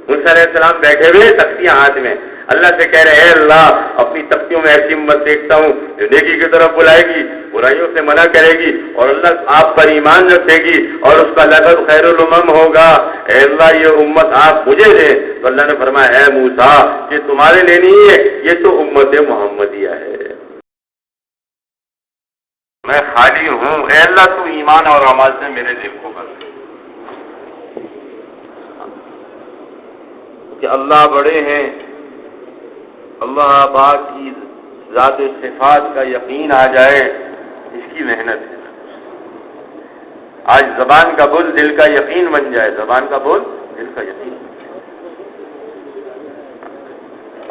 موسیٰ علیہ السلام بیٹھے ہوئے تختیاں ہاتھ میں، اللہ سے کہہ رہے ہیں اے اللہ اپنی تختیوں میں ایسی امت دیکھتا ہوں جو نیکی کی طرف بلائے گی، برائیوں سے منع کرے گی، اور اللہ آپ پر ایمان رکھے گی اور اس کا لقب خیر الامم ہوگا، اے اللہ یہ امت آپ مجھے دیں۔ تو اللہ نے فرمایا اے موسیٰ یہ تمہارے لیے نہیں ہے، یہ تو امت محمدیہ ہے، میں خالی ہوں، اے اللہ تو ایمان اور عمل سے میرے دل کو بھر دے۔ کہ اللہ بڑے ہیں، اللہ پاک کی ذات و صفات کا یقین آ جائے، اس کی محنت ہے۔ آج زبان کا بول دل کا یقین بن جائے، زبان کا بول دل کا یقین بن جائے۔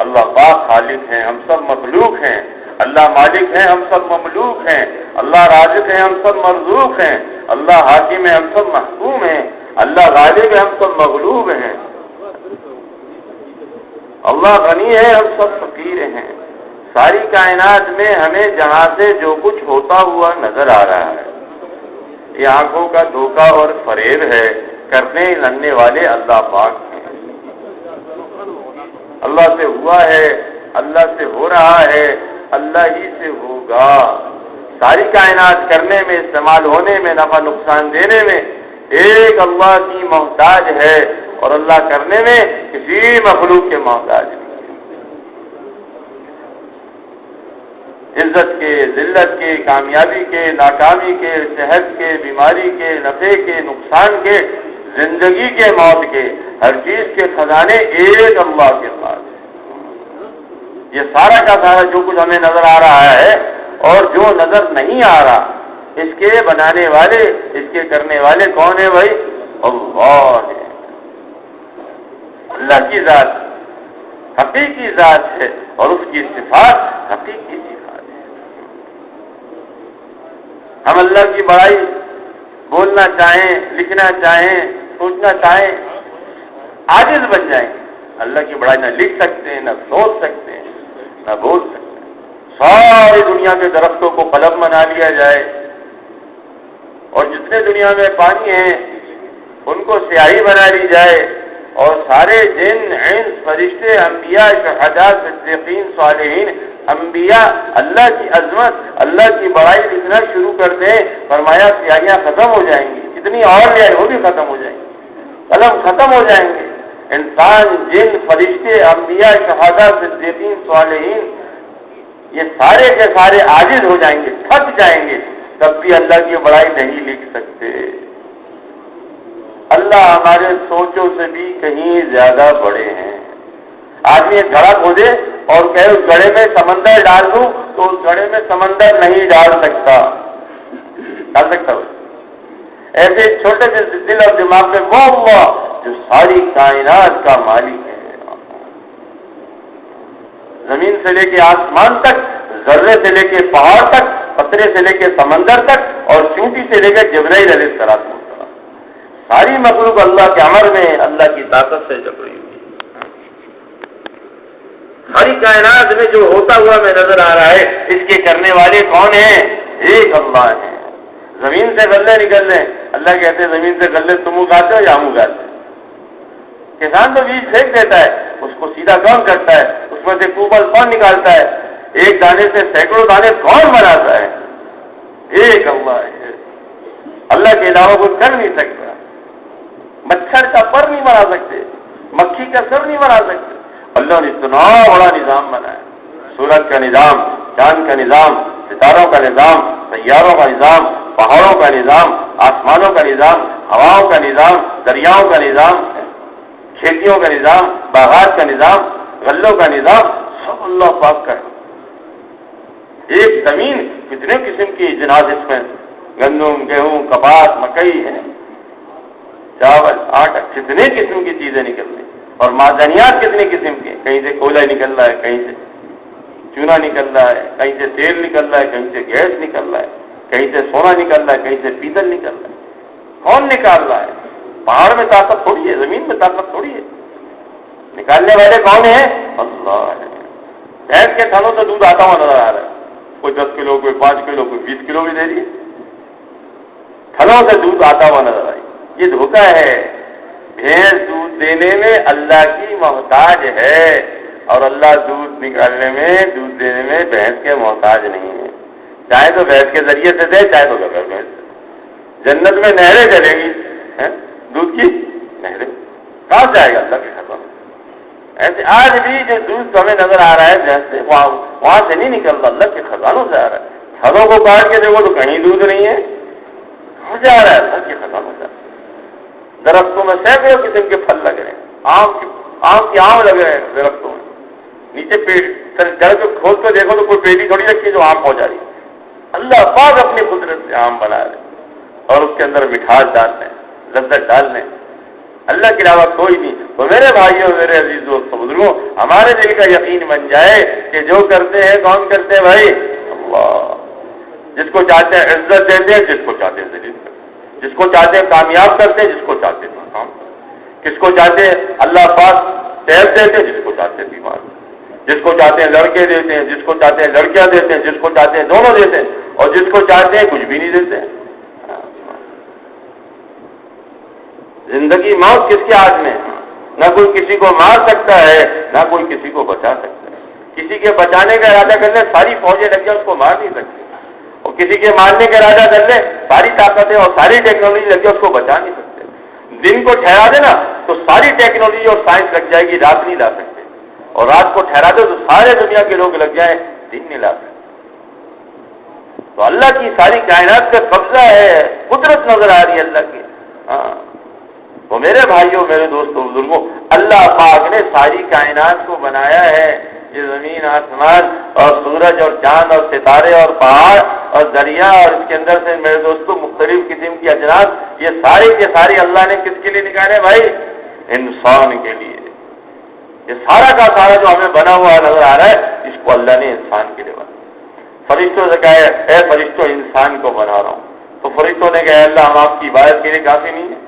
اللہ پاک خالق ہیں، ہم سب مخلوق ہیں، اللہ مالک ہیں، ہم سب مملوک ہیں، اللہ رازق ہیں، ہم سب مرزوق ہیں، اللہ حاکم ہے، ہم سب محکوم ہیں، اللہ غالب ہے، ہم سب مغلوب ہیں، اللہ غنی ہے، ہم سب فقیر ہیں۔ ساری کائنات میں ہمیں جہاں سے جو کچھ ہوتا ہوا نظر آ رہا ہے یہ آنکھوں کا دھوکہ اور فریب ہے، کرنے لڑنے والے اللہ پاک ہیں۔ اللہ سے ہوا ہے، اللہ سے ہو رہا ہے، اللہ ہی سے ہوگا۔ ساری کائنات کرنے میں، استعمال ہونے میں، نفع نقصان دینے میں ایک اللہ کی محتاج ہے، اور اللہ کرنے میں کسی مخلوق کے محتاج نہیں ہے۔ عزت کے، ذلت کے، کامیابی کے، ناکامی کے، صحت کے، بیماری کے، نفع کے، نقصان کے، زندگی کے، موت کے، ہر چیز کے خزانے ایک اللہ کے پاس ہیں۔ یہ سارا کا سارا جو کچھ ہمیں نظر آ رہا ہے اور جو نظر نہیں آ رہا، اس کے بنانے والے، اس کے کرنے والے کون ہیں بھائی؟ اللہ ہے۔ اللہ کی ذات حقیقی ذات ہے اور اس کی صفات حقیقی صفات ہے۔ ہم اللہ کی بڑائی بولنا چاہیں، لکھنا چاہیں، سوچنا چاہیں، عاجز بن جائیں گے۔ اللہ کی بڑائی نہ لکھ سکتے ہیں، نہ سوچ سکتے ہیں، نہ بول سکتے ہیں۔ ساری دنیا کے درختوں کو قلم بنا لیا جائے اور جتنے دنیا میں پانی ہیں ان کو سیاہی بنا لی جائے، اور سارے جن، انس، فرشتے، انبیاء، شہداء، صدیقین، صالحین، انبیاء اللہ کی عظمت، اللہ کی بڑائی لکھنا شروع کر دیں، فرمایا سیاہیاں ختم ہو جائیں گی، جتنی اور لے آئے وہ بھی ختم ہو جائیں گی، قلم ختم ہو جائیں گے۔ انسان، جن، فرشتے، انبیاء، شہداء، صدیقین، صالحین یہ سارے کے سارے عاجز ہو جائیں گے، تھک جائیں گے، تب بھی اللہ کی بڑائی نہیں لکھ سکتے۔ اللہ ہمارے سوچوں سے بھی کہیں زیادہ بڑے ہیں۔ آدمی ایک گڑھا کھودے اور کہے اس گڑھے میں سمندر ڈال دوں تو اس گڑھے میں سمندر نہیں ڈال سکتا وہ۔ ایسے چھوٹے سے دل اور دماغ میں وہ اللہ جو ساری کائنات کا مالک ہے، زمین سے لے کے آسمان تک، ذرے سے لے کے پہاڑ تک، قطرے سے لے کے سمندر تک، اور چونٹی سے لے کے جبرائیل علیہ السلام، ساری مخلوق اللہ کے امر میں اللہ کی طاقت سے جبری ہوئی۔ ساری کائنات میں جو ہوتا ہوا میں نظر آ رہا ہے اس کے کرنے والے کون ہیں؟ ایک اللہ ہے۔ زمین سے غلے نکل رہے ہیں، اللہ کہتے ہیں زمین سے غلے تم اگاتے ہو یا ہم اگاتے ہیں؟ کسان تو بیج پھینک دیتا ہے، اس کو سیدھا کون کرتا ہے؟ اس میں سے کوپل کون نکالتا ہے؟ ایک دانے سے سینکڑوں دانے کون بناتا ہے؟ ایک اللہ ہے۔ اللہ کے علاوہ کوئی کر نہیں سکتا۔ مچھر کا پر نہیں بنا سکتے، مکھی کا سر نہیں بنا سکتے۔ اللہ نے اتنا بڑا نظام بنایا، سورج کا نظام، چاند کا نظام، ستاروں کا نظام، سیاروں کا نظام، پہاڑوں کا نظام، آسمانوں کا نظام، ہواؤں کا نظام، دریاؤں کا نظام، کھیتیوں کا نظام، باغات کا نظام، غلوں کا نظام، سب اللہ پاک کا ہے۔ ایک زمین کتنے قسم کی جناز اس میں، گندم، گیہوں، کپاس، مکئی ہے، چاول، آٹا، کتنے قسم کی چیزیں نکل رہی، اور معدنیات کتنے قسم کے، کہیں سے کوئلہ نکل رہا ہے، کہیں سے چونا نکل رہا ہے، کہیں سے تیل نکل رہا ہے، کہیں سے گیس نکل رہا ہے، کہیں سے سونا نکل رہا ہے، کہیں سے پیتل نکل رہا ہے۔ کون نکال رہا ہے؟ پہاڑ میں طاقت تھوڑی ہے، زمین میں طاقت تھوڑی ہے، نکالنے والے کون ہیں؟ اللہ ہے۔ بھینس کے تھنوں سے دودھ آتا ہوا نظر آ رہا ہے، کوئی 10 کلو، کوئی 5 کلو، کوئی 20 کلو بھی دے رہی ہے، تھنوں سے دودھ آتا ہوا نظر آئی۔ یہ دھوکہ ہے۔ بھینس دودھ دینے میں اللہ اللہ کی محتاج ہے، اور اللہ دودھ نکالنے میں، دودھ دینے میں بھینس کے محتاج نہیں ہے، چاہے تو بھینس کے ذریعے سے دے، چاہے تو بغیر بھینس سے۔ جنت میں نہریں چلیں گی، دودھ کی نہریں، کہاں جائے گا اللہ کے خزانوں؟ ایسے آج بھی جو دودھ ہمیں نظر آ رہا ہے بھینس سے، وہاں سے نہیں نکل رہا، اللہ کے خزانوں سے آ رہا ہے۔ پھلوں کو کاٹ کے دیکھو تو کہیں دودھ نہیں ہے، کہاں سے آ رہا ہے؟ اللہ کے خزانوں سے۔ درختوں میں سینکڑوں قسم کے پھل لگ رہے ہیں، آم کے آم لگ رہے ہیں درختوں میں، نیچے پیڑ جڑ کو کھود کر دیکھو تو کوئی پیڑی تھوڑی رکھی جو آم پہنچا رہی ہے۔ اللہ پاک اپنی قدرت سے آم بنا رہے اور اس کے اندر مٹھاس ڈالتے ہیں، لذت ڈالنے، اللہ کے علاوہ کوئی نہیں۔ تو میرے بھائیوں، میرے عزیز دوستوں، بزرگوں، ہمارے دل کا یقین بن جائے کہ جو کرتے ہیں کون کرتے ہیں بھائی؟ اللہ۔ جس کو چاہتے ہیں عزت دیتے ہیں، جس کو چاہتے ہیں ذلیل کرتے ہیں، جس کو چاہتے ہیں کامیاب کرتے ہیں، جس کو چاہتے ہیں ناکام کرتے ہیں، کس کو چاہتے ہیں اللہ پاک صحت دیتے ہیں، جس کو چاہتے ہیں بیمار، جس کو چاہتے ہیں لڑکے دیتے ہیں، جس کو چاہتے ہیں لڑکیاں دیتے ہیں، جس کو چاہتے ہیں دونوں دیتے ہیں، اور جس کو چاہتے ہیں کچھ بھی نہیں دیتے ہیں۔ زندگی موت کس کے ہاتھ میں؟ نہ کوئی کسی کو مار سکتا ہے، نہ کوئی کسی کو بچا سکتا ہے۔ کسی کے بچانے کا ارادہ کر لے، ساری فوجیں لگ جائیں، اس کو مار نہیں سکتے، اور کسی کے مارنے کا ارادہ کر لے، ساری طاقتیں اور ساری ٹیکنالوجی لگ جائے، اس کو بچا نہیں سکتے۔ دن کو ٹھہرا دے نا تو ساری ٹیکنالوجی اور سائنس لگ جائے گی، رات نہیں لا سکتے، اور رات کو ٹھہرا دے تو سارے دنیا کے لوگ لگ جائیں، دن نہیں لا سکتے۔ تو اللہ کی ساری کائنات کا قبضہ ہے، قدرت نظر آ رہی ہے اللہ کی۔ ہاں تو میرے بھائیوں، میرے دوستوں، بزرگوں، اللہ پاک نے ساری کائنات کو بنایا ہے، یہ زمین، آسمان اور سورج اور چاند اور ستارے اور پہاڑ اور دریا، اور اس کے اندر سے میرے دوستوں مختلف قسم کی اجناس، یہ سارے کے سارے اللہ نے کس کے لیے نکالے بھائی؟ انسان کے لیے۔ یہ سارا کا سارا جو ہمیں بنا ہوا نظر آ رہا ہے، اس کو اللہ نے انسان کے لیے بنا۔ فرشتوں سے کہا اے فرشتوں انسان کو بنا رہا ہوں، تو فرشتوں نے کہا اللہ ہم آپ کی عبادت کے لیے کافی نہیں ہے،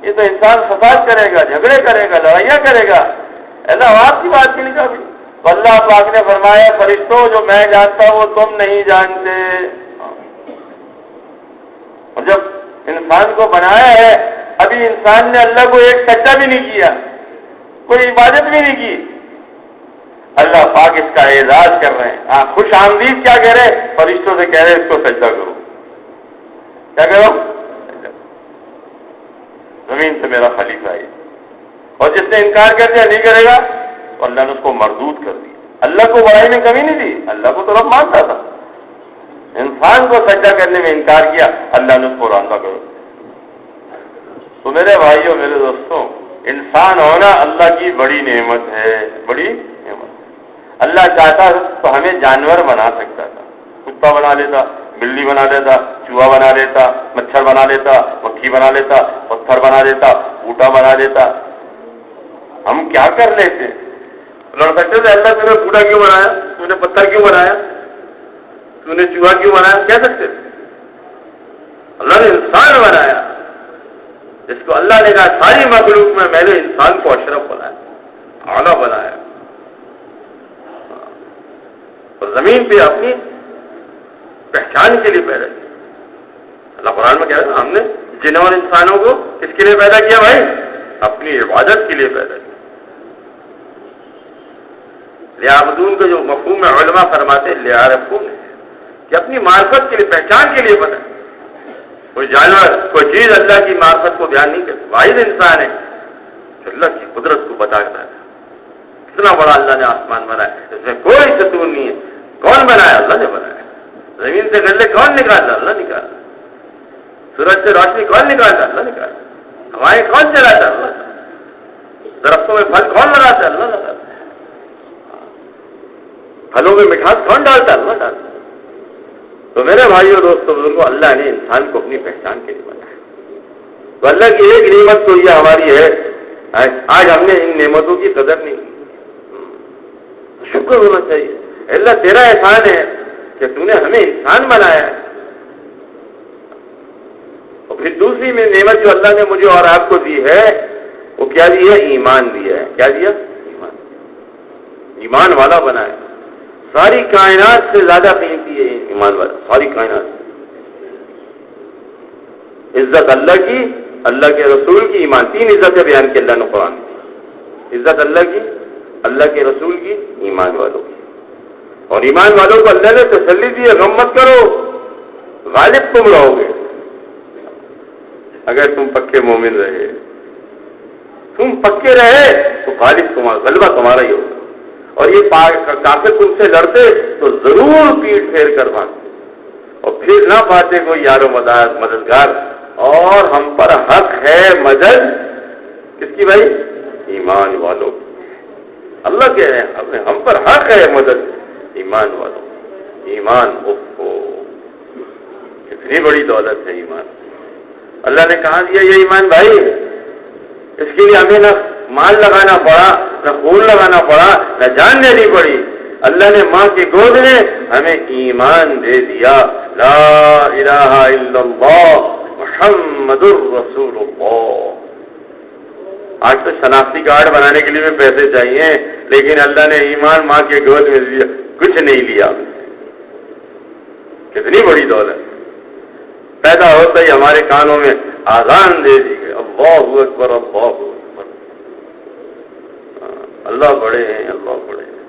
یہ تو انسان فساد کرے گا، جھگڑے کرے گا، لڑائیاں کرے گا، اللہ ہم آپ کی بات کے لیے کافی۔ تو اللہ پاک نے فرمایا فرشتوں جو میں جانتا ہوں وہ تم نہیں جانتے۔ اور جب انسان کو بنایا ہے، ابھی انسان نے اللہ کو ایک سجدہ بھی نہیں کیا، کوئی عبادت بھی نہیں کی، اللہ پاک اس کا اعزاز کر رہے ہیں۔ خوش آمدید کیا کہہ رہے؟ فرشتوں سے کہہ رہے اس کو سجدہ کرو۔ کیا کرو؟ زمین سے میرا خلیفہ ہے، اور جس نے انکار کر دیا نہیں کرے گا تو اللہ نے اس کو مردود کر دیا۔ اللہ کو بڑائی میں کمی نہیں دی، اللہ کو تو رب مانتا تھا، انسان کو سجدہ کرنے میں انکار کیا، اللہ نے اس کو راندہ کر دیا۔ تو میرے بھائیوں، میرے دوستوں، انسان ہونا اللہ کی بڑی نعمت ہے، بڑی نعمت۔ اللہ چاہتا تو ہمیں جانور بنا سکتا تھا، کتا بنا لیتا، بلی بنا لیتا، چوہا بنا لیتا، مچھر بنا لیتا، مکھی بنا لیتا، پتھر بنا دیتا، بوٹا بنا دیتا، ہم کیا کر لیتے؟ لڑ سکتے تھے اللہ تم نے بوٹا کیوں بنایا، تم نے پتھر کیوں بنایا، تم نے چوہا کیوں بنایا، کہہ سکتے تھے؟ اللہ نے انسان بنایا، جس کو اللہ نے کہا ساری مخلوق میں نے انسان کو اشرف بنایا، اعلیٰ بنایا، اور زمین پہ اپنی پہچان کے لیے پیدا کیا۔ اللہ قرآن میں کہہ رہا ہے ہم نے جن اور انسانوں کو کس کے لیے پیدا کیا بھائی؟ اپنی عبادت کے لیے پیدا کیا۔ لیعبدون کا جو مفہوم ہے علماء فرماتے ہیں لیعرفون، کہ اپنی معرفت کے لیے، پہچان کے لیے بنا۔ کوئی جانور، کوئی چیز اللہ کی معرفت کو بیان نہیں کرتی، واحد انسان ہے جو اللہ کی قدرت کو بتاتا ہے۔ اتنا بڑا اللہ نے آسمان بنایا، اس میں کوئی ستون نہیں ہے۔ کون بنایا؟ اللہ نے بنایا۔ زمین سے غلے کون نکالتا؟ اللہ نکالتا۔ سورج سے روشنی کون نکالتا؟ اللہ نکالتا۔ ہوائیں کون چلاتا؟ اللہ۔ درختوں میں پھل کون لگاتا؟ اللہ لگاتا۔ پھلوں میں مٹھاس کون ڈالتا؟ اللہ ڈالتا۔ تو میرے بھائیوں، دوستوں، بزرگوں، اللہ نے انسان کو اپنی پہچان کے لیے بنایا۔ تو اللہ کی ایک نعمت تو یہ ہماری ہے، آج ہم نے ان نعمتوں کی قدر نہیں کی۔ شکر ہونا چاہیے، اللہ تیرا احسان ہے کہ تو نے ہمیں انسان بنایا ہے۔ اور پھر دوسری میں نعمت جو اللہ نے مجھے اور آپ کو دی ہے وہ کیا دی ہے؟ ایمان دیا ہے۔ کیا دیا؟ ایمان۔ ایمان والا بنایا۔ ساری کائنات سے زیادہ قیمتی ہے ایمان والا، ساری کائنات۔ عزت اللہ کی، اللہ کے رسول کی، ایمان، تین عزتیں بیان کی اللہ نے قرآن کی۔ عزت اللہ کی، اللہ کے رسول کی، ایمان والوں کی. اور ایمان والوں کو اللہ نے تسلی دی ہے، غم مت کرو، غالب تم رہو گے اگر تم پکے مومن رہے. تم پکے رہے تو غالب تمہارا، غلبہ تمہارا ہی ہوگا. اور یہ کافر تم سے لڑتے تو ضرور پیٹ پھیر کر مانتے، اور پھر نہ پاتے کوئی یار و مددگار. اور ہم پر حق ہے مدد کس کی بھائی؟ ایمان والوں. اللہ کہہ رہے ہیں ہم پر حق ہے مدد ایمان والوں. ایمان کتنی بڑی دولت ہے ایمان. اللہ نے کہاں دیا یہ ایمان بھائی؟ اس کے لیے ہمیں نہ مال لگانا پڑا، نہ خون لگانا پڑا، نہ جان دینی پڑی. اللہ نے ماں کی گود میں ہمیں ایمان دے دیا. لا الہ الا اللہ محمد الرسول اللہ. آج تو شناختی کارڈ بنانے کے لیے پیسے چاہیے، لیکن اللہ نے ایمان ماں کے گود میں دیا، کچھ نہیں لیا. کتنی بڑی دولت. پیدا ہوتا ہی ہمارے کانوں میں آذان دے دی گئی، اللہ اکبر اللہ اکبر، اللہ بڑے ہیں اللہ بڑے ہیں.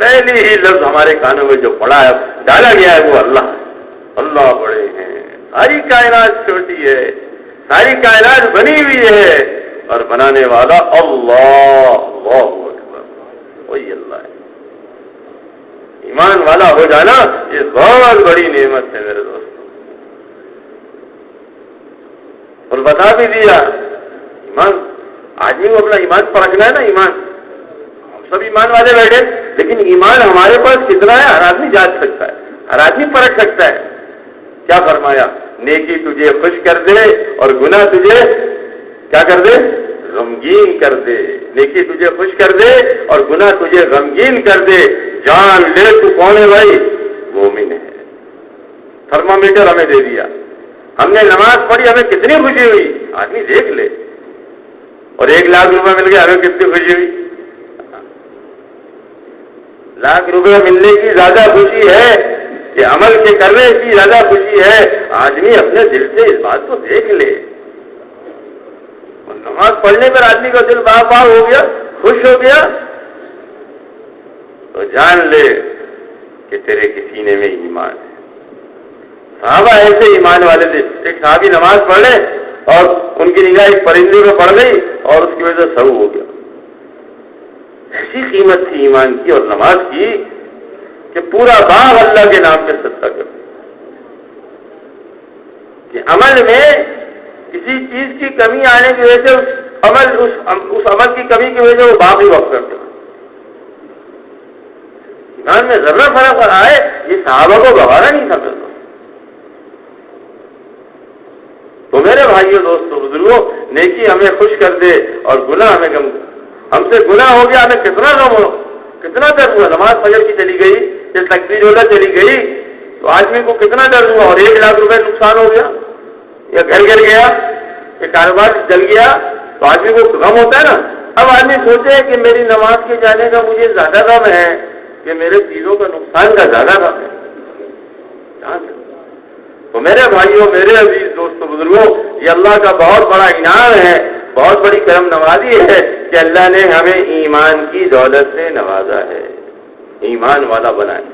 پہلی ہی لفظ ہمارے کانوں میں جو پڑا ہے ڈالا گیا ہے وہ اللہ ہے. اللہ بڑے ہیں. ساری کائنات چھوٹی ہے، ساری کائنات بنی ہوئی ہے، اور بنانے والا اللہ اکبر وہی اللہ ہے. ایمان والا ہو جانا یہ بہت بڑی نعمت ہے میرے دوست. اور بتا بھی دیا ایمان، آدمی کو اپنا ایمان پرکھنا ہے نا. ایمان ہم سب ایمان والے بیٹھے، لیکن ایمان ہمارے پاس کتنا ہے ہر آدمی جانچ سکتا ہے، ہر آدمی پرکھ سکتا ہے. کیا فرمایا؟ نیکی تجھے خوش کر دے اور گناہ تجھے کیا کر دے؟ غمگین کر دے. نیکی تجھے خوش کر دے اور گناہ تجھے غمگین کر دے. جان لے تو کون ہے بھائی؟ مومن ہے. تھرمامیٹر ہمیں دے دیا. ہم نے نماز پڑھی، ہمیں کتنی خوشی ہوئی آدمی دیکھ لے. اور 1 لاکھ روپے مل گیا، ہمیں کتنی خوشی ہوئی. لاکھ روپے ملنے کی زیادہ خوشی ہے کہ عمل کے کرنے کی زیادہ خوشی ہے. آدمی اپنے دل سے اس بات کو دیکھ لے. اور نماز پڑھنے پر آدمی کا دل باغ باغ ہو گیا، خوش ہو گیا، تو جان لے کہ تیرے کے سینے میں ایمان ہے. صحابہ ایسے ایمان والے تھے. ایک صحابی نماز پڑھ لے اور ان کی نگاہ ایک پرندے میں پڑ گئی اور اس کی وجہ سے سہو ہو گیا. ایسی قیمت تھی ایمان کی اور نماز کی کہ پورا باغ اللہ کے نام پہ صدقہ کر دیا. کہ عمل میں کسی چیز کی کمی آنے کی وجہ سے اس عمل کی کمی کی وجہ سے وہ باغ ہی وقف کر دیا. ایمان میں ذرہ فرق رہا ہے، یہ صحابہ کو گوارا نہیں تھا کرنا. تو میرے بھائیوں دوستوں بزرگوں، نیکی ہمیں خوش کر دے اور گناہ ہمیں غم. ہم سے گناہ ہو گیا، ہمیں کتنا غم ہو، کتنا درد ہوا. نماز فجر کی چلی گئی، جب تکبیر اولیٰ چلی گئی تو آدمی کو کتنا درد ہوا. اور 1 لاکھ روپے نقصان ہو گیا، یا گھر گر گیا، یا کاروبار جل گیا، تو آدمی کو غم ہوتا ہے نا. اب آدمی سوچے کہ میری نماز کے جانے کا مجھے زیادہ غم ہے کہ میرے چیزوں کا نقصان کا زیادہ غم ہے. تو میرے بھائیوں، میرے عزیز دوستوں بزرگوں، یہ اللہ کا بہت بڑا انعام ہے، بہت بڑی کرم نوازی ہے کہ اللہ نے ہمیں ایمان کی دولت سے نوازا ہے، ایمان والا بنائے.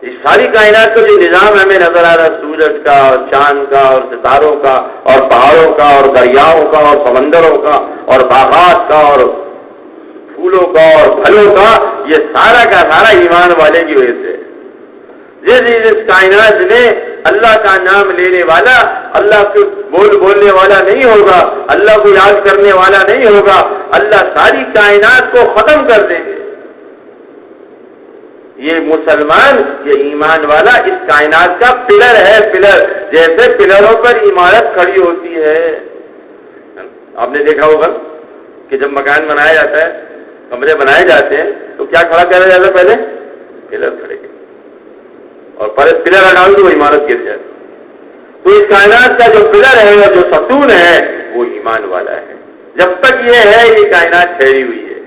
اس ساری کائنات کا جو نظام ہمیں نظر آ رہا ہے، سورج کا اور چاند کا اور ستاروں کا اور پہاڑوں کا اور دریاؤں کا اور سمندروں کا اور باغات کا اور پھولوں کا اور پھلوں کا، یہ سارا کا سارا ایمان والے کی وجہ سے. جس کائنات میں اللہ کا نام لینے والا، اللہ کے بولنے والا نہیں ہوگا، اللہ کو یاد کرنے والا نہیں ہوگا، اللہ ساری کائنات کو ختم کر دیں گے. یہ مسلمان، یہ ایمان والا اس کائنات کا پلر ہے. پلر جیسے پلروں پر عمارت کھڑی ہوتی ہے. آپ نے دیکھا ہوگا کہ جب مکان بنایا جاتا ہے، کمرے بنائے جاتے ہیں، تو کیا کھڑا کیا جاتا ہے؟ پہلے پلر کھڑے گئے اور پلر ہٹاؤ تو وہ عمارت گر جائے. تو اس کائنات کا جو پلر ہے اور جو ستون ہے وہ ایمان والا ہے. جب تک یہ ہے، یہ کائنات ٹھہری ہوئی ہے.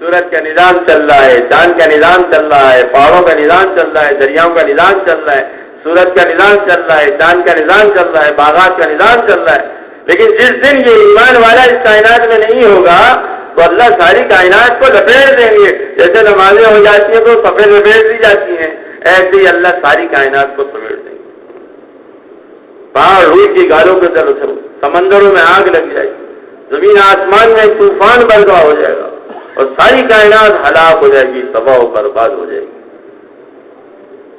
سورج کا نظام چل رہا ہے، چاند کا نظام چل رہا ہے، پہاڑوں کا نظام چل رہا ہے، دریاؤں کا نظام چل رہا ہے، سورج کا نظام چل رہا ہے، چاند کا نظام چل رہا ہے، باغات کا نظام چل رہا ہے. لیکن جس دن یہ ایمان والا اس کائنات میں نہیں ہوگا تو تو اللہ ساری کائنات کو لپیٹ دیں گے. جیسے نمازیں ہو جاتی ہیں تو صفیں لپیٹ دی جاتی ہیں، ایسے ہی اللہ ساری کائنات کو سمیٹ دیں گے. پہاڑ روئی کی گالوں کے طرف سے سمندروں میں آگ لگ جائے گی، زمین آسمان میں طوفان برپا ہو جائے گا اور ساری کائنات ہلاک ہو جائے گی، تباہ و برباد ہو جائے گی.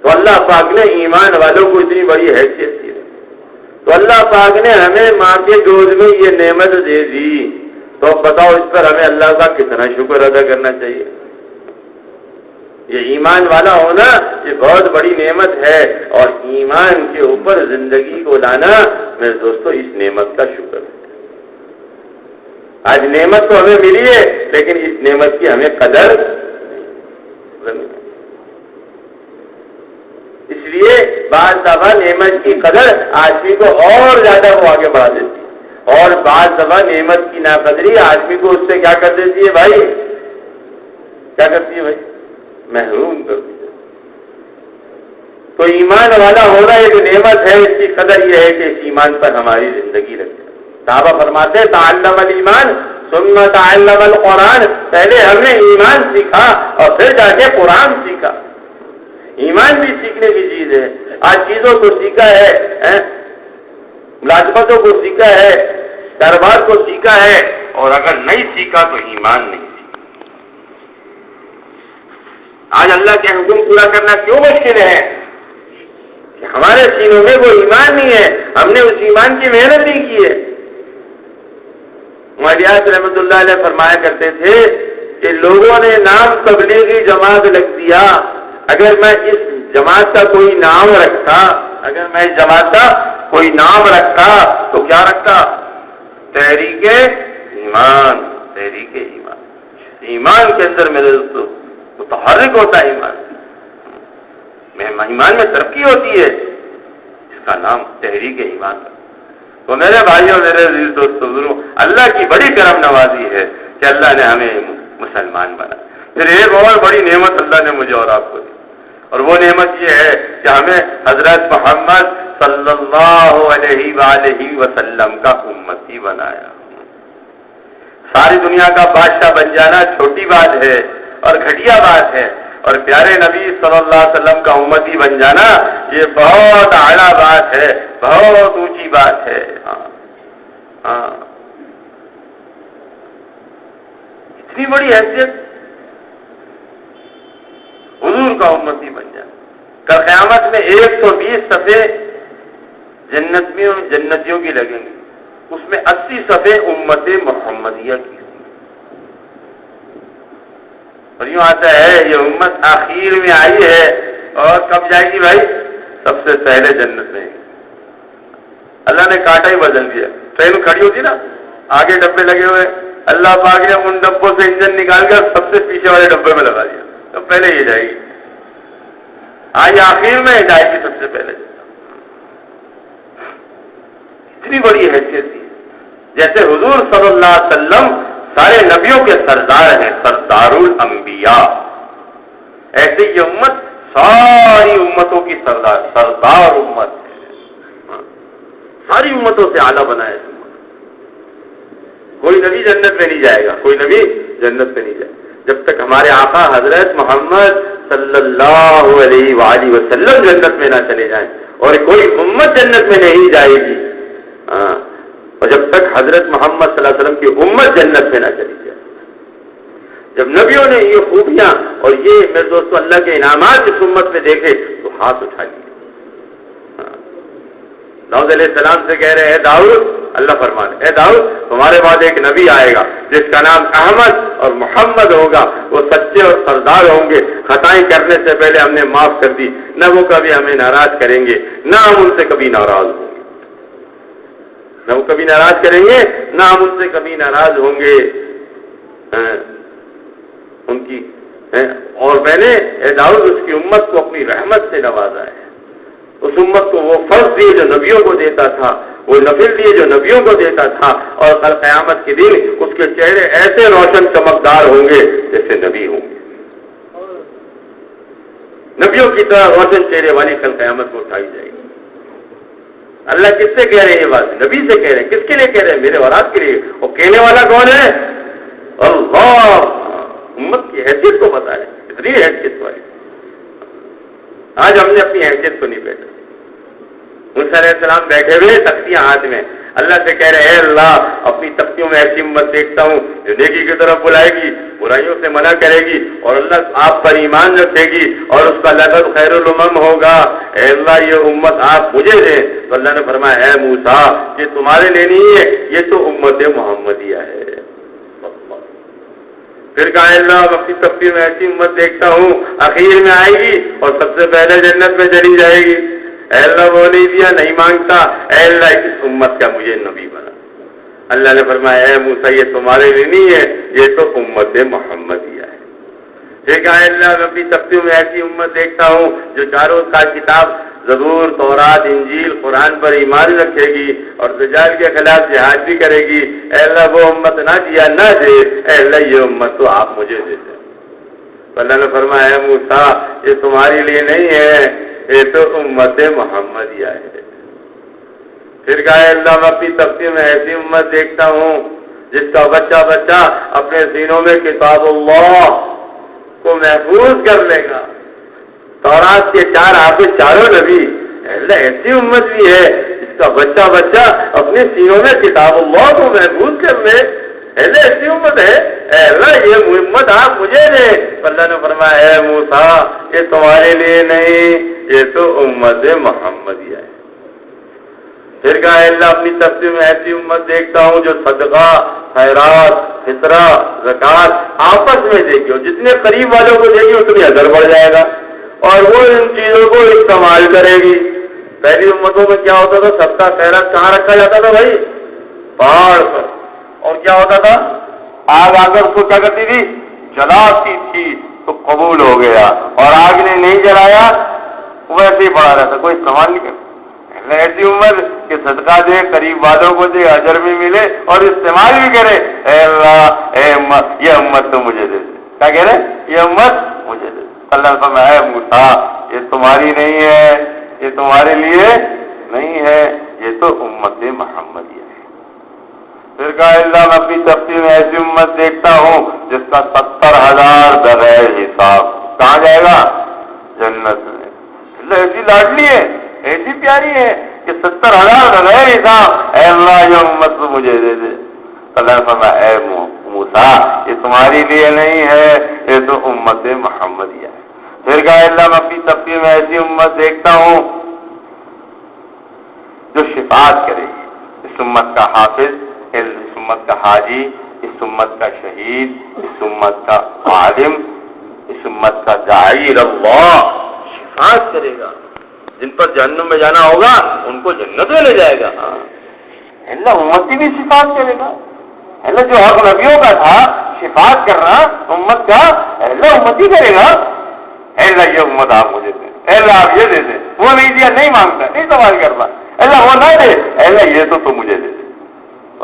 تو اللہ پاک نے ایمان والوں کو اتنی بڑی حیثیت دی. تو اللہ پاک نے ہمیں ماں کے گود میں یہ نعمت دے دی، تو بتاؤ اس پر ہمیں اللہ کا کتنا شکر ادا کرنا چاہیے. یہ ایمان والا ہونا یہ بہت بڑی نعمت ہے، اور ایمان کے اوپر زندگی کو لانا میرے دوستو اس نعمت کا شکر ہے. آج نعمت تو ہمیں ملی ہے لیکن اس نعمت کی ہمیں قدر نہیں. اس لیے بعض دفعہ نعمت کی قدر آدمی کو اور زیادہ وہ آگے بڑھا دیتی ہے، اور بعض دفعہ نعمت کی ناقدری آدمی کو اس سے کیا کر دیتی ہے بھائی، کیا کرتی ہے بھائی، محروم کر دیتی ہے. تو ایمان والا ہونا ایک نعمت ہے، اس کی قدر یہ ہے کہ اس ایمان پر ہماری زندگی رکھ جائے. صحابہ فرماتے ہیں تعلم الایمان ثم تعلم القرآن، پہلے ہم نے ایمان سیکھا اور پھر جا کے قرآن سیکھا. ایمان بھی سیکھنے کی چیز ہے. آج چیزوں کو سیکھا ہے، ملازمتوں کو سیکھا ہے، کاروبار کو سیکھا ہے، اور اگر نہیں سیکھا تو ایمان نہیں سیکھا. آج اللہ کے حکم پورا کرنا کیوں مشکل ہے؟ کہ ہمارے سینوں میں وہ ایمان نہیں ہے، ہم نے اس ایمان کی محنت نہیں کی ہے. مالیات رحمۃ اللہ علیہ فرمایا کرتے تھے کہ لوگوں نے نام تبلیغی جماعت لکھ دیا، اگر میں اس جماعت کا کوئی نام رکھتا، اگر میں اس جماعت کا کوئی نام رکھتا تو کیا رکھتا؟ تحریک ایمان. تحریک ایمان، ایمان کے اندر میرے دوستوں متحرک ہوتا ہے ایمان میں ترقی ہوتی ہے، اس کا نام تحریک ایمان. تو میرے بھائیوں میرے عزیز دوستوں اللہ کی بڑی کرم نوازی ہے کہ اللہ نے ہمیں مسلمان بنا. پھر ایک اور بڑی نعمت اللہ نے مجھے اور آپ کو دی، اور وہ نعمت یہ ہے کہ ہمیں حضرت محمد صلی اللہ علیہ وآلہ وسلم کا امتی بنایا. ساری دنیا کا بادشاہ بن جانا چھوٹی بات ہے اور گھٹیا بات ہے، اور پیارے نبی صلی اللہ علیہ وسلم کا امتی بن جانا یہ بہت اعلیٰ بات ہے، بہت اونچی بات ہے. ہاں اتنی بڑی حیثیت، حضور کا امتی بن جانا. کل قیامت میں 120 صفحے جنتیوں کی لگیں گے، اس میں 80 صفحے امت محمدیہ کی. اور یوں آتا ہے یہ امت آخر میں آئی ہے، اور کب جائے گی بھائی؟ سب سے پہلے جنت میں. اللہ نے کانٹا ہی بدل دیا. ٹرین کھڑی ہوتی نا، آگے ڈبے لگے ہوئے، اللہ پاک نے ان ڈبوں سے انجن نکال کر سب سے پیچھے والے ڈبے میں لگا دیا. تو پہلے یہ جائے گی، آج آخر میں جائے گی سب سے پہلے. اتنی بڑی حیثیت تھی. جیسے حضور صلی اللہ علیہ وسلم سارے نبیوں کے سردار ہیں، سردار الانبیاء، ایسے یہ امت ساری امتوں کی سردار امت ہے. ساری امتوں سے اعلیٰ بنایا. کوئی نبی جنت میں نہیں جائے گا، کوئی نبی جنت میں نہیں جائے گا جب تک ہمارے آقا حضرت محمد صلی اللہ علیہ وآلہ وسلم جنت میں نہ چلے جائیں، اور کوئی امت جنت میں نہیں جائے گی اور جب تک حضرت محمد صلی اللہ علیہ وسلم کی امت جنت میں نہ چلی جائے. جب نبیوں نے یہ خوبیاں اور یہ میرے دوستوں اللہ کے انعامات اس امت میں دیکھے تو ہاتھ اٹھا لیے. داؤد علیہ السلام سے کہہ رہے ہیں داؤد، اللہ فرماتے اے داؤد تمہارے بعد ایک نبی آئے گا جس کا نام احمد اور محمد ہوگا، وہ سچے اور سردار ہوں گے، خطائیں کرنے سے پہلے ہم نے معاف کر دی، نہ وہ کبھی ہمیں ناراض کریں گے نہ ہم ان سے کبھی ناراض ہوں گے، نہ وہ کبھی ناراض کریں گے نہ ہم ان سے کبھی ناراض ہوں گے. ان کی اور میں نے اے داؤد اس کی امت کو اپنی رحمت سے نوازا ہے. اس امت کو وہ فرض دیے جو نبیوں کو دیتا تھا، وہ نفل دیے جو نبیوں کو دیتا تھا، اور کل قیامت کے دن اس کے چہرے ایسے روشن چمکدار ہوں گے جیسے نبی ہوں گے. نبیوں کی طرح روشن چہرے والی کل قیامت کو اٹھائی جائے گی. اللہ کس سے کہہ رہے ہیں یہ بات؟ نبی سے کہہ رہے ہیں. کس کے لیے کہہ رہے ہیں؟ میرے اولاد کے لیے. اور کہنے والا کون ہے؟ اللہ کی حیثیت کو پتا ہے، اتنی حیثیت والی. آج ہم نے اپنی حیثیت کو نہیں بیٹھا. موسیٰ علیہ السلام بیٹھے ہوئے تختیاں ہاتھ میں، اللہ سے کہہ رہے اے اللہ اپنی تختیوں میں ایسی امت دیکھتا ہوں جو نیکی کی طرف بلائے گی، برائیوں سے منع کرے گی، اور اللہ آپ پر ایمان رکھے گی اور اس کا لقب خیر الامم ہوگا. اے اللہ یہ امت آپ مجھے دیں. تو اللہ نے فرمایا اے موسیٰ یہ تمہارے لیے نہیں ہے، یہ تو امت محمدیہ ہے. پھر کہا اے اللہ اپنی تختیوں میں ایسی امت دیکھتا ہوں اخیر میں آئے گی اور سب سے پہلے جنت میں چلی جائے گی. اے اللہ وہ نہیں دیا، نہیں مانگتا. اے اللہ اس امت کا مجھے نبی بنا. اللہ نے فرمایا اے موسیٰ یہ تمہارے لیے نہیں ہے، یہ تو امت محمدیہ ہے. پھر کہا اے اللہ میں اپنی تختیوں میں ایسی امت دیکھتا ہوں جو چاروں کا کتاب زبور، تورات، انجیل، قرآن پر ایمان رکھے گی اور دجال کے خلاف جہاد بھی کرے گی. اے اللہ وہ امت نہ دیا نہ دے. اے اللہ یہ امت تو آپ مجھے دے دیں. اللہ نے فرمایا اے موسیٰ یہ تمہارے لیے نہیں ہے، یہ تو امت محمدیہ ہے. پھر کہا اللہ میں اپنی تختیوں میں ایسی امت دیکھتا ہوں جس کا بچہ بچہ اپنے سینوں میں کتاب اللہ کو محفوظ کر لے گا. تورات کے 4 حافظ چاروں نبی. اللہ ایسی امت بھی ہے جس کا بچہ بچہ اپنے سینوں میں کتاب اللہ کو محفوظ کر لے. اللہ ایسی امت ہے. اے اللہ یہ امت آپ مجھے دیں. اللہ نے فرمایا اے موسیٰ یہ تمہارے لیے نہیں، یہ تو امت محمدیہ ہے. پھر کہا اللہ اپنی تختیوں میں ایسی امت دیکھتا ہوں جو صدقہ، خیرات، فطرہ، زکوٰۃ آپس میں دے گی، اور جتنے قریب والوں کو دے گی اتنی اجر بڑھ جائے گا، اور وہ ان چیزوں کو استعمال کرے گی. پہلی امتوں میں کیا ہوتا تھا؟ صدقہ خیرات کہاں رکھا جاتا تھا بھائی؟ پہاڑ پر. اور کیا ہوتا تھا؟ آگ آ کر اس کو کیا کرتی تھی؟ جلاتی تھی تو قبول ہو گیا، اور آگ نے نہیں جلایا ویسے ہی پڑا رہتا، کوئی استعمال نہیں کرتا. ایسی امت کہ صدقہ دے، قریب والوں کو دے، اجر بھی ملے اور استعمال بھی کرے. اے اللہ اے امت یہ امت تو مجھے دے دے. کیا کہہ رہے؟ یہ امت مجھے دے دے. اللہ نے فرمایا اے موسیٰ یہ تمہاری نہیں ہے، یہ تمہارے لیے نہیں ہے، یہ تو امت محمدیہ ہے. پھر کہا اللہ میں اپنی تختیوں میں ایسی امت دیکھتا ہوں جس کا 70,000 بغیر حساب. کہاں جائے گا؟ جنت میں. اللہ ایسی لاڈلی ہے، ایسی پیاری ہے کہ 70,000 بغیر حساب. اے اللہ یہ امت تو مجھے دے دے. اللہ نے فرمایا اے موسیٰ یہ تمہاری لیے نہیں ہے، یہ تو امت محمدیہ ہے. پھر کہا اللہ میں اپنی تختیوں میں ایسی امت دیکھتا ہوں جو شفاعت کرے گی. اس امت کا حافظ، اس امت کا حاجی، اس امت کا شہید، اس امت کا عالم، اس امت کا داعی اللہ شفاعت کرے گا. جن پر جہنم میں جانا ہوگا ان کو جنت میں لے جائے گا. اللہ امتی بھی شفاعت کرے گا. اللہ جو حق نبیوں کا تھا شفاعت کرنا امت کا، اللہ امتی کرے گا. اللہ یہ امت آپ مجھے دیں، اللہ آپ یہ دے دیں. وہ نہیں دیا نہیں مانگتا، نہیں سوال کرتا. اللہ وہ نہ دے، اللہ یہ تو مجھے دے دے.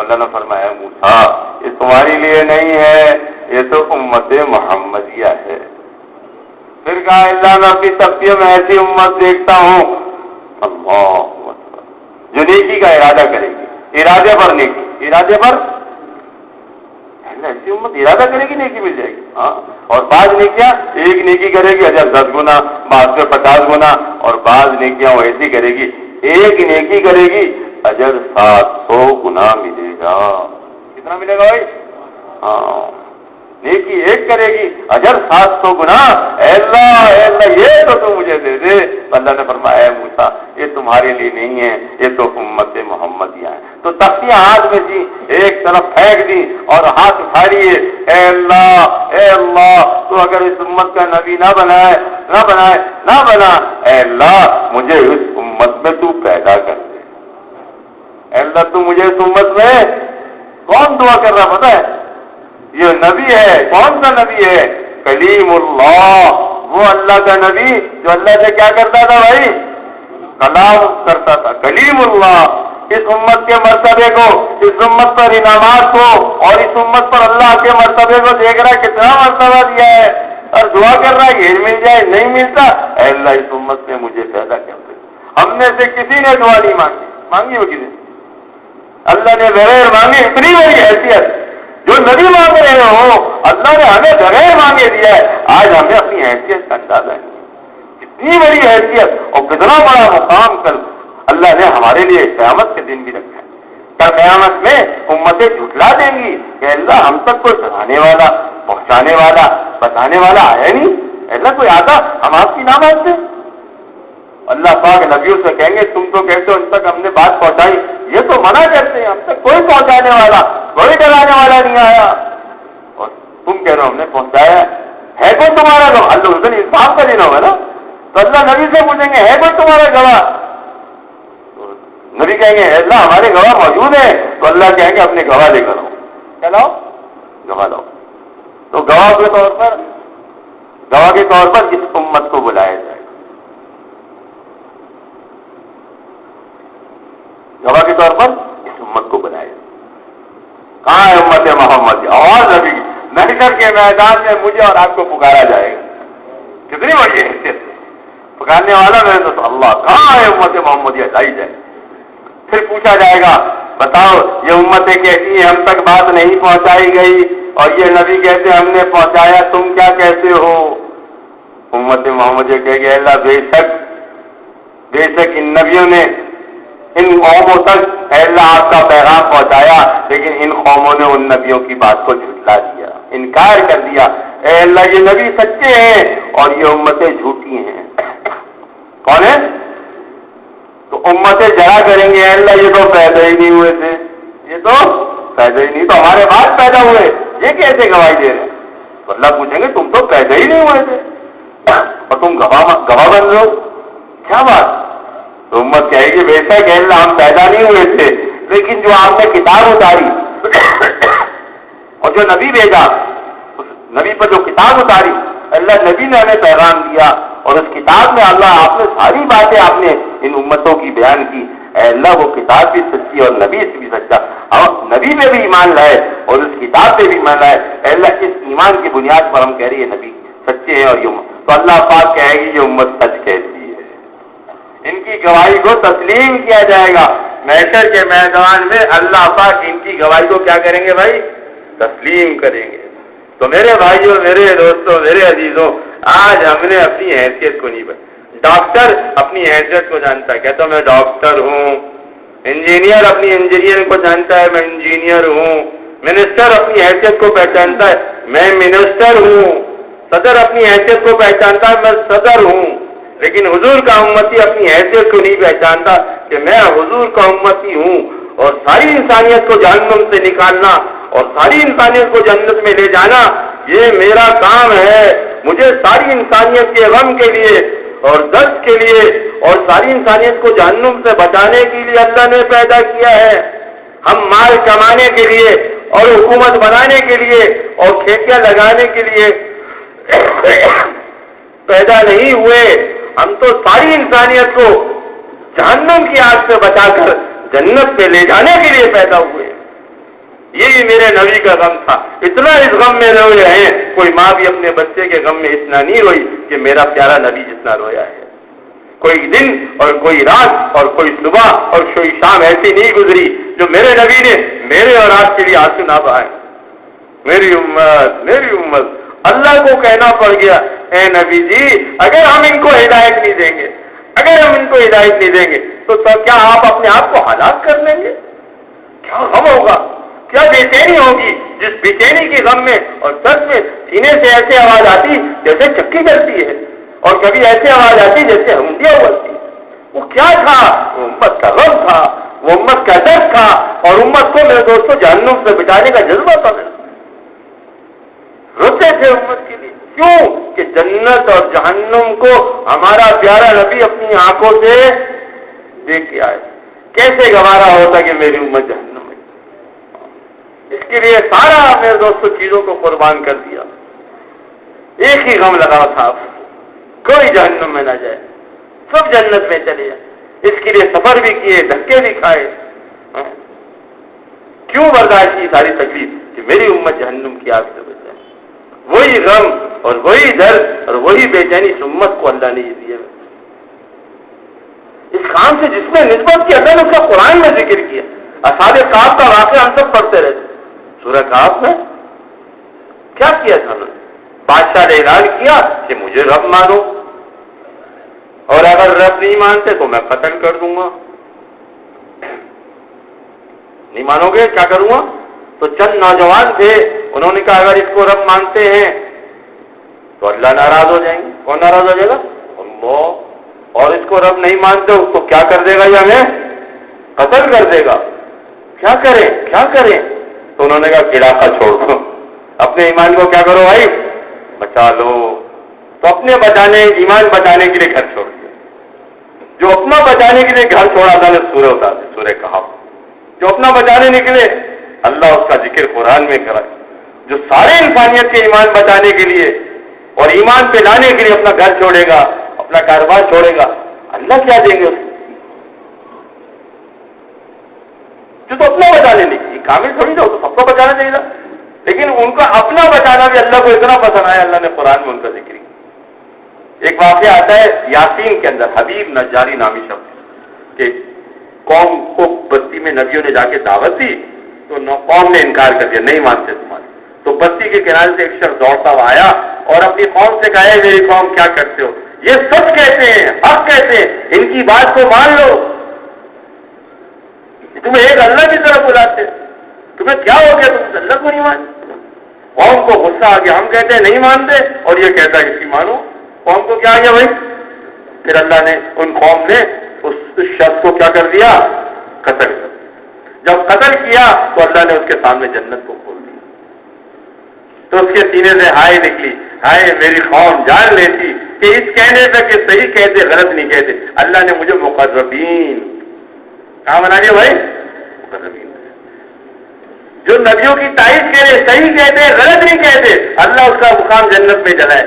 اللہ نے فرمایا موسیٰ یہ تمہاری لیے نہیں ہے، یہ تو امت محمدیہ ہے. پھر کہا اللہ میں اپنی تختیوں میں ایسی امت دیکھتا ہوں اللہ اکبر جو نیکی کا ارادہ کرے گی. ارادے پر نیکی، ارادے پر ایسی امت ارادہ کرے گی نیکی مل جائے گی. ہاں اور بعض نیکیاں ایک نیکی کرے گی اجر 10 گنا، بعض میں 50 گنا، اور بعض نیکیاں وہ ایسی کرے گی ایک نیکی کرے گی اجر 700 گنا ملے گا. کتنا ملے گا بھائی؟ ہاں نیکی ایک کرے گی اجر 700 گنا. اے اللہ یہ تو مجھے دے دے. اللہ نے فرمایا اے موسیٰ یہ تمہارے لیے نہیں ہے، یہ تو امت محمدیہ ہے. تو تختیاں ہاتھ میں تھی، ایک طرف پھینک دی اور ہاتھ اٹھائیے. اے اللہ تو اگر اس امت کا نبی نہ بنا، اے اللہ مجھے اس امت میں تو پیدا کر دے. اے اللہ تو مجھے اس امت میں، کون دعا کر رہا پتہ ہے؟ یہ نبی ہے. کون سا نبی ہے؟ کلیم اللہ. وہ اللہ کا نبی جو اللہ سے کیا کرتا تھا بھائی؟ کلام کرتا تھا. کلیم اللہ. اس امت کے مرتبے کو، اس امت پر انعامات کو اور اس امت پر اللہ کے مرتبے کو دیکھ رہا ہے کتنا مرتبہ دیا ہے، اور دعا کر رہا ہے یہ مل جائے. نہیں ملتا اے اللہ اس امت میں مجھے پیدا کر دے. ہم میں سے کسی نے دعا نہیں مانگی وہ کسی اللہ نے بغیر مانگے اتنی بڑی حیثیت جو نبی مانگ رہے ہو. اللہ اللہ نے ہمیں بغیر مانگے دیا ہے. آج ہمیں اپنی حیثیت کا اندازہ ہے. کتنی بڑی حیثیت اور کتنا بڑا مقام کل اللہ نے ہمارے لیے قیامت کے دن بھی رکھا ہے. کل قیامت میں امتیں جھٹلا دیں گی کہ اللہ ہم تک کوئی سنانے والا, پہنچانے والا, بتانے والا آیا نہیں. اللہ کوئی آتا ہم آپ کی نہ مانتے. اللہ پاک نبیوں سے کہیں گے تم تو کہتے ہو ان تک ہم نے بات پہنچائی, یہ تو منع کرتے ہیں ہم تک کوئی پہنچانے والا, کوئی ڈرانے والا نہیں آیا, اور تم کہہ رہے ہو ہم نے پہنچایا ہے. کوئی تمہارا گواہ؟ اللہ اس دن انصاف کا دن ہوگا نا, تو اللہ نبی سے پوچھیں گے ہے کوئی تمہارا گواہ؟ نبی کہیں گے اللہ ہمارے گواہ موجود ہیں. تو اللہ کہیں گے اپنے گواہ لے کر آؤ. کیا لاؤ؟ گواہ لاؤ. تو گواہ کے طور پر اس امت کو بلایا جائے. گواہ کے طور پر اس امت کو بنائے. کہاں ہے امت محمد؟ آواز ابھی محشر کے میدان میں مجھے اور آپ کو پکارا جائے گا. کتنی بڑی حیثیت پکارنے والا میں تو اللہ. کہاں ہے امت محمد؟ یہ لائی جائے. پھر پوچھا جائے گا بتاؤ یہ امتیں کہتی ہیں ہم تک بات نہیں پہنچائی گئی, اور یہ نبی کہتے ہم نے پہنچایا, تم کیا کہتے ہو؟ امت محمد یہ کہے گی اللہ بے شک ان نبیوں نے ان قوموں تک اے اللہ آپ کا پیغام پہنچایا, لیکن ان قوموں نے ان نبیوں کی بات کو جھٹلا دیا, انکار کر دیا. اے اللہ یہ نبی سچے ہیں اور یہ امتیں جھوٹی ہیں. کون ہے؟ تو امتیں جڑا کریں گے اے اللہ یہ تو پیدا ہی نہیں ہوئے تھے, یہ تو پیدا ہی نہیں, تو ہمارے بعد پیدا ہوئے, یہ کیسے گواہی دے رہے ہیں؟ تو اللہ پوچھیں گے تم تو پیدا ہی نہیں ہوئے تھے اور تم گواہ بن رہے ہو, کیا بات؟ تو امت کہے گی بے شک اللہ ہم پیدا نہیں ہوئے تھے, لیکن جو آپ نے کتاب اتاری اور جو نبی بھیجا, اس نبی پر جو کتاب اتاری, اللہ نبی نے ہمیں پیغام دیا, اور اس کتاب میں اللہ آپ نے ساری باتیں آپ نے ان امتوں کی بیان کی. اے اللہ وہ کتاب بھی سچی اور نبی بھی سچا, ہم نبی میں بھی ایمان لائے اور اس کتاب پہ بھی ایمان لائے. اے اللہ اس ایمان کی بنیاد پر ہم کہہ رہی ہے نبی سچے ہیں, اور یہ تو اللہ پاک کہے گی یہ امت سچ کہتی ہے. ان کی گواہی کو تسلیم کیا جائے گا. محشر کے میدان میں اللہ پاک ان کی گواہی کو کیا کریں گے بھائی؟ تسلیم کریں گے. تو میرے بھائیوں, میرے دوستوں, میرے عزیزوں, آج ہم نے اپنی حیثیت کو نہیں بتایا. ڈاکٹر اپنی حیثیت کو جانتا ہے, کہتا میں ڈاکٹر ہوں. انجینئر اپنی انجینئر کو جانتا ہے میں انجینئر ہوں. منسٹر اپنی حیثیت کو پہچانتا ہے میں منسٹر ہوں. صدر اپنی حیثیت کو پہچانتا ہے میں صدر ہوں. لیکن حضور کا امتی اپنی حیثیت کو نہیں پہچانتا کہ میں حضور کا امتی ہوں, اور ساری انسانیت کو جہنم سے نکالنا اور ساری انسانیت کو جنت میں لے جانا یہ میرا کام ہے. مجھے ساری انسانیت کے غم کے لیے اور درد کے لیے اور ساری انسانیت کو جہنم سے بچانے کے لیے اللہ نے پیدا کیا ہے. ہم مال کمانے کے لیے اور حکومت بنانے کے لیے اور کھیتیاں لگانے کے لیے پیدا نہیں ہوئے. ہم تو ساری انسانیت کو جہنم کی آگ سے بچا کر جنت پہ لے جانے کے لیے پیدا ہوئے. یہی میرے نبی کا غم تھا. اتنا اس غم میں روئے ہیں, کوئی ماں بھی اپنے بچے کے غم میں اتنا نہیں روئی کہ میرا پیارا نبی جتنا رویا ہے. کوئی دن اور کوئی رات اور کوئی صبح اور کوئی شام ایسی نہیں گزری جو میرے نبی نے میرے اور آپ کے لیے آنسو نہ بہائے. میری امت, میری امت. اللہ کو کہنا پڑ گیا اے نبی جی اگر ہم ان کو ہدایت نہیں دیں گے, اگر ہم ان کو ہدایت نہیں دیں گے تو کیا آپ اپنے آپ کو ہلاک کر لیں گے؟ کیا غم ہوگا, کیا بے چینی ہوگی. جس بے چینی کے غم میں اور درد میں سینے سے ایسے آواز آتی جیسے چکی چلتی ہے, اور کبھی ایسے آواز آتی جیسے ہمدیاں اگلتی. وہ کیا تھا؟ وہ امت کا غم تھا, وہ امت کا درد تھا, اور امت کو میرے دوستوں جہنم سے بچانے کا جذبہ تھا. روتے تھے امت کے لیے. کیوں؟ کہ جنت اور جہنم کو ہمارا پیارا نبی اپنی آنکھوں سے دیکھ کے آئے. کیسے گوارا ہوتا کہ میری امت جہنم میں. اس کے لیے سارا میرے دوستوں چیزوں کو قربان کر دیا. ایک ہی غم لگا تھا, کوئی جہنم میں نہ جائے, سب جنت میں چلے جائے. اس کے لیے سفر بھی کیے, دھکے بھی کھائے. کیوں برداشت کی ساری تکلیف کہ میری امت جہنم کی آگ سے بچائے. وہی غم اور وہی درد اور وہی بے چینی اس امت کو اللہ نے دیا. اس کام سے جس میں نسبت کی اللہ نے اس کا قرآن میں ذکر کیا. اصحاب کہف کا واقعہ ہم سب پڑھتے رہتے. سورہ کہف میں کیا کیا تھا انہوں نے؟ بادشاہ نے اعلان کیا کہ مجھے رب مانو، اور اگر رب نہیں مانتے تو میں قتل کر دوں گا۔ نہیں مانو گے کیا کروں گا؟ تو چند نوجوان تھے، انہوں نے کہا اگر اس کو رب مانتے ہیں تو اللہ ناراض ہو جائیں گے۔ کون ناراض ہو جائے گا؟ اللہ۔ اور اس کو رب نہیں مانتے اس کو کیا کر دے گا؟ یہ ہمیں قتل کر دے گا۔ کیا کریں کیا کریں؟ تو انہوں نے کہا علاقہ چھوڑ دو، اپنے ایمان کو کیا کرو بھائی؟ بچا لو۔ تو اپنے بچانے ایمان بچانے کے لیے گھر چھوڑ دیا۔ جو اپنا بچانے کے لیے گھر چھوڑا تھا نے سورہ اتار دی، سورہ کہف۔ جو اپنا بچانے نکلے اللہ اس کا ذکر قرآن میں کرا۔ جو سارے انسانیت کے ایمان بچانے کے لیے اور ایمان پہ لانے کے لیے اپنا گھر چھوڑے گا، اپنا کاروبار چھوڑے گا، اللہ کیا دیں گے اس کو؟ جو تو اپنا بچانے نکلی، کامل تھوڑی نہ ہو تو سب کو بچانا چاہیے تھا، لیکن ان کا اپنا بچانا بھی اللہ کو اتنا پسند آیا، اللہ نے قرآن میں ان کا ذکر کیا۔ ایک واقعہ آتا ہے یاسین کے اندر، حبیب نجاری نامی شخص کہ قوم کو بستی میں نبیوں نے جا کے دعوت دی تو قوم نے انکار کر دیا، نہیں مانتے تمہارے۔ تو بستی کے کنارے سے ایک شخص دوڑتا ہوا آیا اور اپنی قوم سے کہا ہے میری قوم کیا کرتے ہو؟ یہ سچ کہتے ہیں، حق کہتے ہیں، ان کی بات کو مان لو۔ تمہیں ایک اللہ کی طرف بلاتے، تمہیں کیا ہو گیا؟ تم اللہ کو نہیں مانتے؟ قوم کو غصہ آ گیا، ہم کہتے ہیں نہیں مانتے اور یہ کہتا ہے اس کی مانو۔ قوم کو کیا آ گیا بھائی؟ پھر اللہ نے ان قوم نے اس شخص کو کیا کر دیا؟ قتل کر دیا۔ جب قتل کیا تو اللہ نے اس کے سامنے جنت کو کھول دیا، تو اس کے سینے سے ہائے نکلی، ہائے میری قوم جان لیتی کہ اس کہنے پہ کہ صحیح کہتے غلط نہیں کہتے، اللہ نے مجھے مقربین کہاں بنا دیا بھائی؟ مقربین۔ جو نبیوں کی تائید کرے، صحیح کہتے غلط نہیں کہتے، اللہ اس کا مقام جنت میں جلائے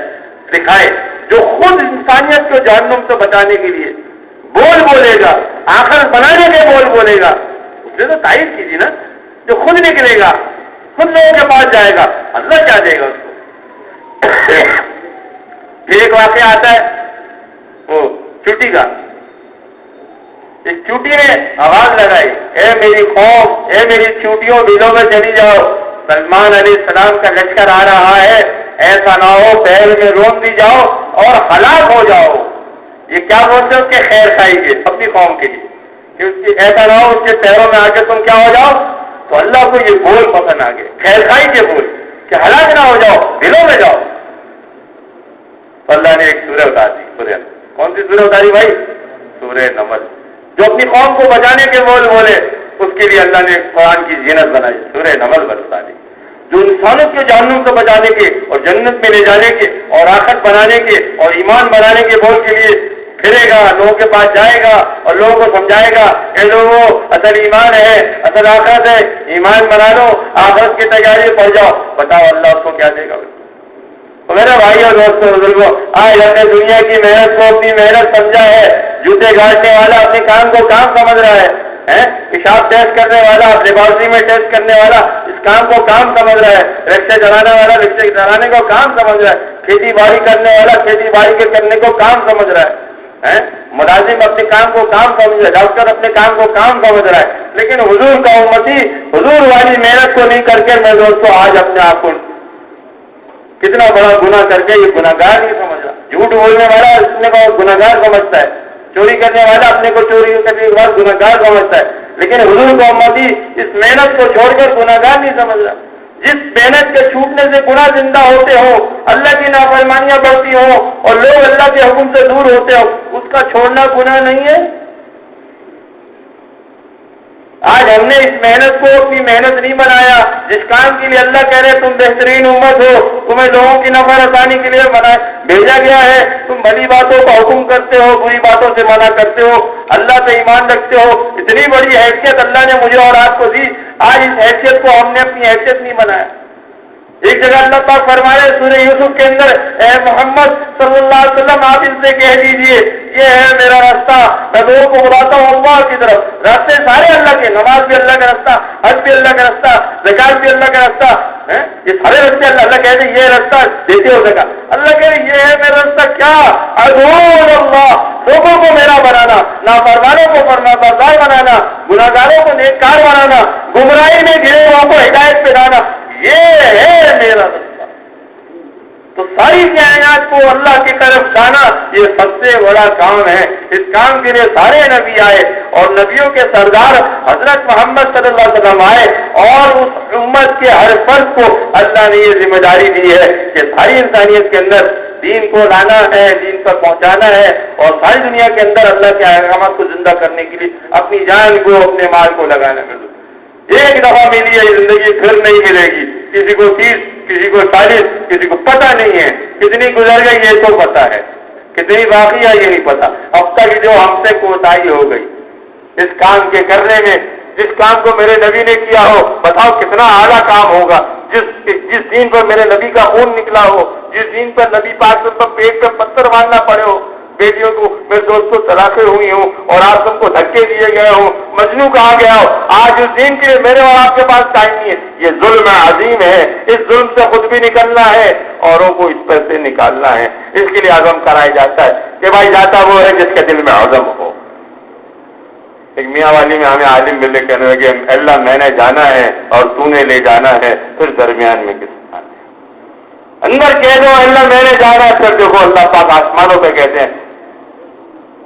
دکھائے۔ جو خود انسانیت کو جہنم سے بچانے کے لیے بولے گا، آخر بنانے کے بولے گا، اس نے تو تائید کیجیے نا۔ جو خود نکلے گا، خود لوگوں کے پاس جائے گا، اللہ کیا دے گا اس کو؟ پھر ایک واقعہ آتا ہے وہ چوٹی کا۔ ایک چوٹی نے آواز لگائی، اے میری قوم، اے میری چوٹیوں بلوں میں چلی جاؤ، سلمان علیہ السلام کا لشکر آ رہا ہے، ایسا نہ ہو پیر میں روم دی جاؤ اور ہلاک ہو جاؤ۔ یہ کیا بولتے ہو کہ خیر خائی کے اپنی قوم کے لیے، کہ اس کی ایسا نہ ہو اس کے پیروں میں آ کے تم کیا ہو جاؤ۔ تو اللہ کو یہ بول پسند آ گئے، خیر خائی کے بول، کہ ہلاک نہ ہو جاؤ، دلوں میں جاؤ۔ تو اللہ نے ایک سورہ اتار دی، سورہ کون سی سورہ اتاری بھائی؟ سورہ نمل۔ جو اپنی قوم کو بچانے کے بولے اس کے لیے اللہ نے قرآن کی زینت بنائی، سورہ نمل بتا دی۔ جو انسانوں کے جہنم سے بچانے کے اور جنت میں لے جانے کے اور آخرت بنانے کے اور ایمان بنانے کے بول کے لیے پھرے گا، لوگوں کے پاس جائے گا اور لوگوں کو سمجھائے گا کہ لوگوں اصل ایمان ہے، اصل آخرت ہے، ایمان بنا لو، آخرت کی تیاری پڑ جاؤ۔ بتاؤ اللہ اس کو کیا دے گا؟ میرے بھائی اور دوستوں بزرگوں، آج ہم نے دنیا کی محنت کو اپنی محنت سمجھا ہے۔ جوتے گاڑنے والا اپنے کام کو کام سمجھ رہا ہے، پیشاب ٹیسٹ کرنے والا، لیبارٹری میں ٹیسٹ کرنے والا اس کام کو کام سمجھ رہا ہے، رکشے چلانے والا رکشے چلانے کو کام سمجھ رہا ہے، کھیتی باڑی کرنے والا کھیتی باڑی کے کرنے کو کام سمجھ رہا ہے، ملازم اپنے کام کو کام سمجھ رہا ہے، ڈاکٹر اپنے کام کو کام سمجھ رہا ہے، لیکن حضور کا امتی حضور والی محنت کو نہیں کر کے میں دوستوں آج اپنے آپ کو کتنا بڑا گناہ کر کے یہ گناہگار نہیں سمجھ رہا۔ جھوٹ بولنے والا اپنے کو گناہگار سمجھتا ہے، چوری کرنے والا اپنے کو چوری کرنے کے بعد گناہگار سمجھتا ہے، لیکن حضور کا امتی اس محنت کو چھوڑ کر گناہگار نہیں سمجھ رہا۔ جس محنت کے چھوٹنے سے گناہ زندہ ہوتے ہو، اللہ کی نافرمانیاں بڑھتی ہو اور لوگ اللہ کے حکم سے دور ہوتے ہو، اس کا چھوڑنا گناہ نہیں ہے؟ آج ہم نے اس محنت کو اپنی محنت نہیں بنایا، جس کام کے لیے اللہ کہہ رہے تم بہترین امت ہو، تمہیں لوگوں کی نفع رسانی کے لیے بھیجا گیا ہے، تم بڑی باتوں کا حکم کرتے ہو، بری باتوں سے منع کرتے ہو، اللہ پہ ایمان رکھتے ہو۔ اتنی بڑی حیثیت اللہ نے مجھے اور آپ کو دی، آج اس حیثیت کو ہم نے اپنی حیثیت نہیں بنایا۔ ایک جگہ اللہ تعالیٰ فرمائے سورہ یوسف کے اندر، اے محمد صلی اللہ علیہ وسلم آپ ان سے کہہ دیجئے یہ ہے میرا راستہ، میں لوگوں کو بلاتا ہوں اللہ کی طرف۔ راستے سارے اللہ کے، نماز بھی اللہ کا راستہ، حج بھی اللہ کا راستہ، زکات بھی اللہ کا راستہ، یہ سارے راستے اللہ کہتے ہیں یہ راستہ دیتے ہو زکات، اللہ کہتے ہیں یہ ہے میرا راستہ کیا؟ ادعو اللہ، لوگوں کو میرا بنانا، نافرمانوں کو فرمانبردار بنانا، گناہگاروں کو نیککار بنانا، گمراہی میں گرے ہوا کو ہدایت پہ لانا، یہ ہے میرا راستہ۔ تو ساری کائنات کو اللہ کی طرف لانا یہ سب سے بڑا کام ہے. اس کام کے لیے سارے نبی آئے اور نبیوں کے سردار حضرت محمد صلی اللہ علیہ وسلم آئے اور اس امت کے ہر فرد کو اللہ نے یہ ذمہ داری دی ہے کہ ساری انسانیت کے اندر دین کو لانا ہے, دین پر پہنچانا ہے اور ساری دنیا کے اندر اللہ کے احکامات کو زندہ کرنے کے لیے اپنی جان کو اپنے مال کو لگانا ہے. ایک دفعہ ملی ہے زندگی, پھر نہیں ملے گی. کسی کو 30, کسی کو 40, کسی کو پتہ نہیں ہے کتنی گزر گئی یہ تو پتہ ہے, کتنی باقی ہے یہ نہیں پتہ. اب تک جو ہم سے کوتاہی ہو گئی اس کام کے کرنے میں, جس کام کو میرے نبی نے کیا ہو بتاؤ کتنا اعلیٰ کام ہوگا. جس دین پر میرے نبی کا خون نکلا ہو, جس دین پر نبی پاک پر پیٹ پہ پتھر مارنا پڑے ہو, بیٹیوں کو میرے دوست کو طلاقیں ہوئی ہوں اور آپ سب کو دھکے دیے گئے ہوں, مجنوں کہا گیا ہو, آج اس دین کے لیے میرے اور آپ کے پاس ٹائم نہیں ہے. یہ ظلم عظیم ہے. اس ظلم سے خود بھی نکلنا ہے, اوروں کو اس پر سے نکالنا ہے. اس کے لیے عزم کرایا جاتا ہے کہ بھائی جاتا وہ ہے جس کے دل میں عزم ہو. ایک میاں والی میں ہمیں عالم ملنے کہنے لگے اللہ میں نے جانا ہے اور تو نے لے جانا ہے, پھر درمیان میں کس اندر کہہ دو اللہ میں نے جانا ہے. پھر دیکھو اللہ پاک آسمانوں پہ کہتے ہیں,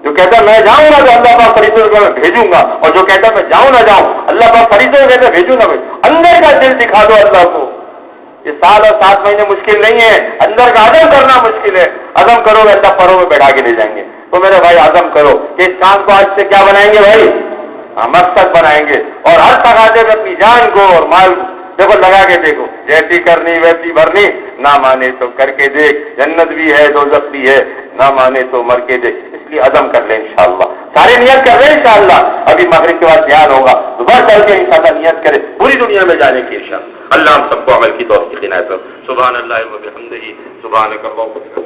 جو کہتا میں جاؤں گا تو اللہ پاک فرشتوں کو میں بھیجوں گا, اور جو کہتا میں جاؤں نہ جاؤں اللہ پاک فرشتوں کو کہتے بھیجوں نہ بھیجوں. اندر کا دل دکھا دو اللہ کو. یہ 7 اور 7 مہینے مشکل نہیں ہے, اندر کا عزم کرنا مشکل ہے. عزم کرو گے اللہ پروں میں بیٹھا کے لے جائیں گے. تو میرے بھائی عزم کرو کہ اس کام کو آج سے کیا بنائیں گے بھائی, مقصد بنائیں گے. اور ہر تقاضے میں اپنی جان کو اور مال کو دیکھو لگا کے دیکھو, جیسی کرنی ویسی بھرنی, نہ مانے تو کر کے دیکھ, جنت بھی ہے دوزخ بھی ہے, نہ مانے تو مر کے دیکھ. اس لیے عزم کر لیں انشاءاللہ, سارے نیت کر رہے ہیں انشاءاللہ. ابھی مغرب کے بعد دھیان ہوگا, صبح چل کے انشاءاللہ نیت کرے پوری دنیا میں جانے کی انشاءاللہ. اللہ ہم سب کو عمل کی توفیق عنایت کرے. سبحان اللہ و بحمدہ, سبحانک اللہم.